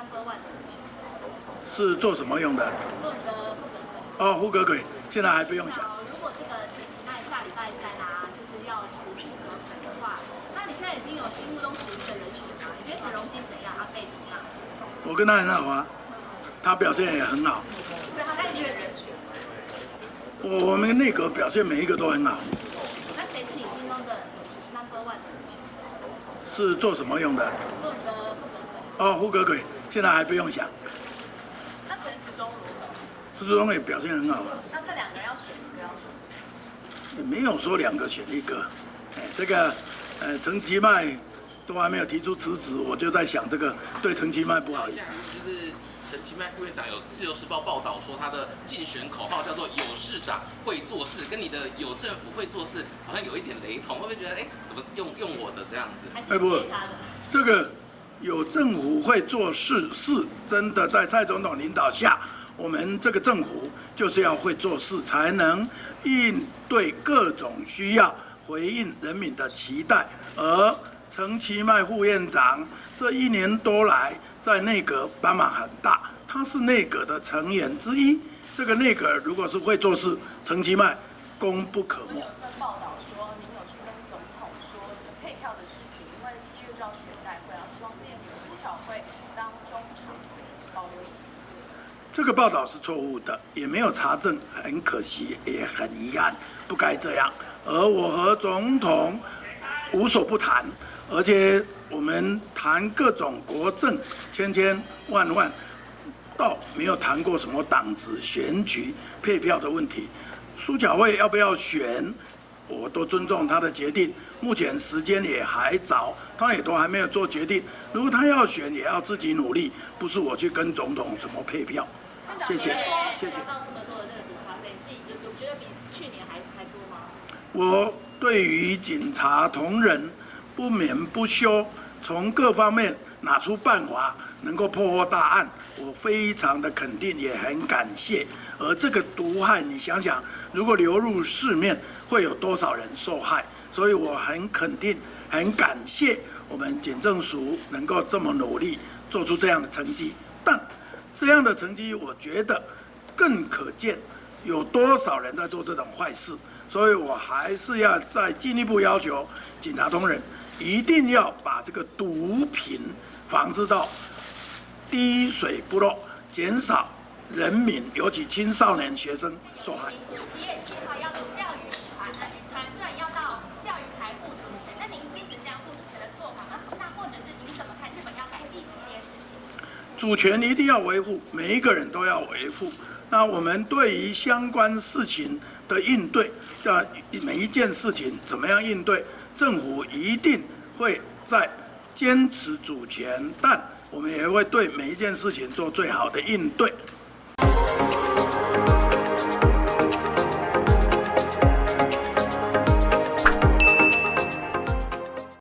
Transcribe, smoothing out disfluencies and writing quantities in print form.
Number One 的人选。是做什么用的？做你的负责人。哦，胡可鬼，现在还不用想。如果这个陈其迈下礼拜三啊，就是要辞职和可的话，那你现在已经有心目中属于的人选吗？你觉得沈荣津怎样？阿贝怎样？我跟他很好啊，他表现也很好。所以他是你的人选。我们内阁表现每一个都很好。那谁是你心中的 Number One 的人选？是做什么用的？做你的负责人。哦，胡可鬼，现在还不用想。那陈时中如何？陈时中也表现很好啊。那这两个人要选一个，要选谁？也没有说两个选一个。这个陈其迈都还没有提出辞职，我就在想这个对陈其迈不好意思。就是陈其迈副院长有《自由时报》报道说，他的竞选口号叫做“有市长会做事”，跟你的“有政府会做事”好像有一点雷同，会不会觉得怎么用我的这样子？不，这个有政府会做事是真的，在蔡总统领导下，我们这个政府就是要会做事，才能应对各种需要，回应人民的期待。而陈其迈副院长这1年多来在内阁帮忙很大，他是内阁的成员之一。这个内阁如果是会做事，陈其迈功不可没。有一份报道说，您有去跟总统说这个配票的事情，因为7月就要选代会，然后希望这些女苏巧慧当中常委，保留一席。这个报道是错误的，也没有查证，很可惜，也很遗憾，不该这样。而我和总统无所不谈，而且我们谈各种国政，千万，倒没有谈过什么党职、选举、配票的问题。苏巧慧要不要选，我都尊重他的决定。目前时间也还早，他也都还没有做决定。如果他要选，也要自己努力，不是我去跟总统怎么配票。谢谢，谢谢。上这么多的这个毒咖啡，你自己有觉得比去年还多吗？我对于警察同仁不眠不休，从各方面拿出办法，能够破获大案，我非常的肯定，也很感谢。而这个毒害，你想想，如果流入市面，会有多少人受害？所以我很肯定，很感谢我们警政署能够这么努力，做出这样的成绩。但这样的成绩，我觉得更可见有多少人在做这种坏事。所以我还是要再进一步要求警察同仁，一定要把这个毒品防治到滴水不漏，减少人民，尤其青少年学生受害。7月7号要从钓鱼船队要到钓鱼台护主权，那您支持这样护主权的做法吗？那或者是您怎么看日本要改立这件事情？主权一定要维护，每一个人都要维护。那我们对于相关事情的应对，每一件事情怎么样应对，政府一定会在坚持主权，但我们也会对每一件事情做最好的应对。